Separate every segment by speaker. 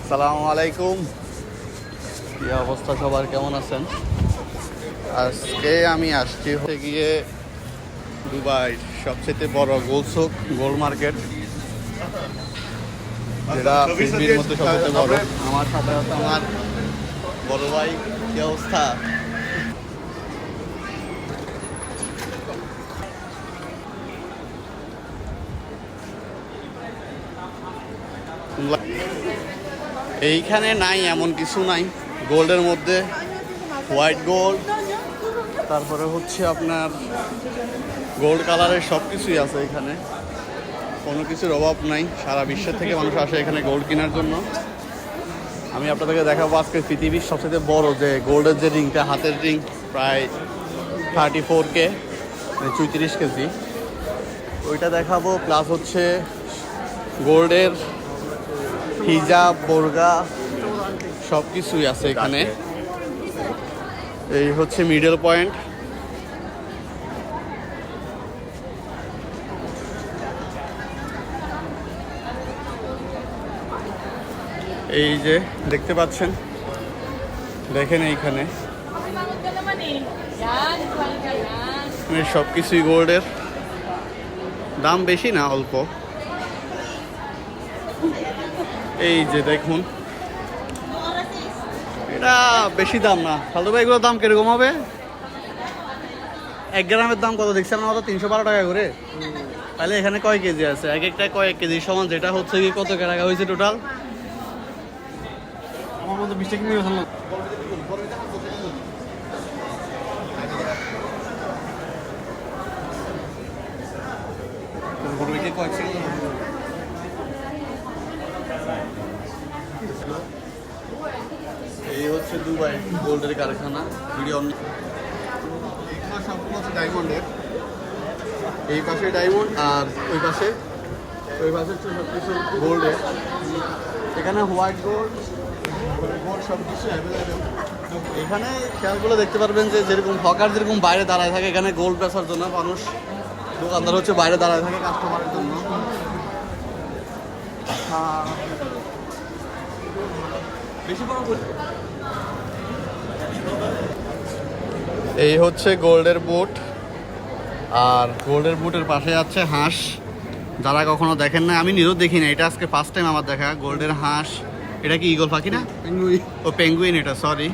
Speaker 1: আসসালামু আলাইকুম। কি অবস্থা সবার, কেমন আছেন? আজকে আমি আসছি হচ্ছে গিয়ে দুবাই সবচেয়ে বড় গোলসুক গোল্ড মার্কেট, যেটা পৃথিবীর মধ্যে সবচেয়ে বড়। আমার সাথে আছে আমার বড় ভাই। কি অবস্থা? এইখানে নাই এমন কিছু নাই। গোল্ডের মধ্যে হোয়াইট গোল্ড, তারপরে হচ্ছে আপনার গোল্ড কালারের সব কিছুই আছে এখানে। কোনো কিছুর অভাব নাই। সারা বিশ্বের থেকে মানুষ আসে এখানে গোল্ড কেনার জন্য। আমি আপনাদেরকে দেখাবো আজকে পৃথিবীর সবচেয়ে বড় যে গোল্ডের যে রিংটা, হাতের রিং, প্রায় 34K, 34 কেজি, ওইটা দেখাবো। প্লাস হচ্ছে গোল্ডের হিজাব, বোরগা সব কিছুই আছে এখানে। এই হচ্ছে মিডল পয়েন্ট। এই যে দেখতে পাচ্ছেন, দেখেন এইখানে সব কিছুই গোল্ডের। দাম বেশি না, অল্প। এই যে দেখুন, এটা বেশি দাম না। ফালতু ভাই, এগুলোর দাম কিরকম হবে? 1 গ্রামের দাম কত দেখছেন? আমার তো 312 টাকা করে। তাহলে এখানে কয় কেজি আছে? এক একটা কয়েক কেজি সমান, যেটা হচ্ছে কি কত টাকা হয়েছে টোটাল? আমার মতো 20 টাকা নিয়ে গেছিল। এই হচ্ছে দুবাই গোল্ডের কারখানা। ভিডিও সম্পূর্ণ হচ্ছে ডায়মন্ডের। এই পাশে ডায়মন্ড আর ওই পাশে হচ্ছে সব কিছু গোল্ডের। এখানে হোয়াইট গোল্ড, গোল্ড সব কিছু অ্যাভেলেবেল। এখানে খেয়ালগুলো দেখতে পারবেন যে যেরকম হকার যেরকম বাইরে দাঁড়ায় থাকে, এখানে গোল্ড বেচার জন্য মানুষ, দোকানদার হচ্ছে বাইরে দাঁড়ায় থাকে কাস্টমারের জন্য। এই হচ্ছে গোল্ডের বুট, আর গোল্ডের বুটের পাশে আছে হাঁস। যারা কখনো দেখেন না, আমি নিজেও দেখি না, এটা আজকে ফার্স্ট টাইম আমার দেখা। গোল্ডের হাঁস, এটা কি ঈগল পাখি না? পেঙ্গুইন। ও পেঙ্গুইন, এটা সরি।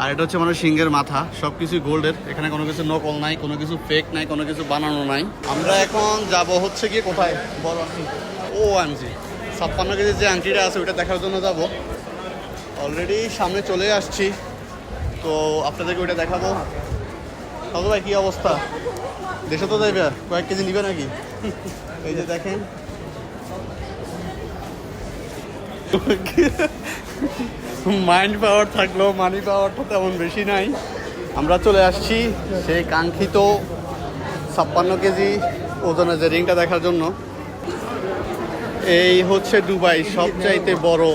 Speaker 1: আর এটা হচ্ছে মানে সিংহের মাথা। সব কিছুই গোল্ডের। এখানে কোনো কিছু নকল নাই, কোনো কিছু ফেক নাই, কোনো কিছু বানানো নাই। আমরা এখন যাব হচ্ছে গিয়ে কোথায়, বড় আংটি। ও আংটি 56 কেজির যে আংটিটা আছে ওইটা দেখার জন্য যাব। অলরেডি সামনে চলে আসছি, তো আপনাদেরকে ওইটা দেখাবো। দাদু ভাই, কি অবস্থা? দেশে তো যাইবে, কয়েক কেজি নিবে নাকি? এই যে দেখেন, মাইন্ড পাওয়ার থাকলেও মানি পাওয়ারটা তেমন বেশি নাই। আমরা চলে আসছি সেই কাঙ্ক্ষিত 56 কেজি ওজনের যে রিংটা দেখার জন্য। এই হচ্ছে দুবাই সবচাইতে বড়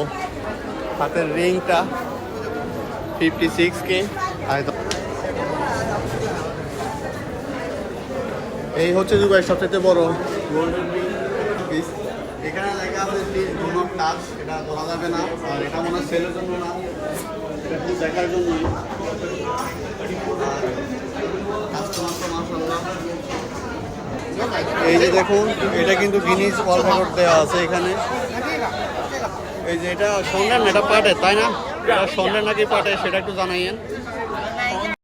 Speaker 1: হাতের রিংটা, 56K। এই হচ্ছে দুবাই সবচেয়ে বড় গোল্ডেন রিং পিস। এখানে লেখা আছে ডু নট টাচ, এটা ধরা যাবে না। আর এটা মনে হয় সেলের জন্য না, এটা শুধু দেখার জন্যই। এই যে দেখুন, এটা কিন্তু গিনিজ ওয়ার্ল্ড রেকর্ড দেওয়া আছে এখানে। এই যে এটা স্বর্ণের না, এটা পাটের, তাই না? এটা স্বর্ণের নাকি পাটের সেটা একটু জানাইয়েন।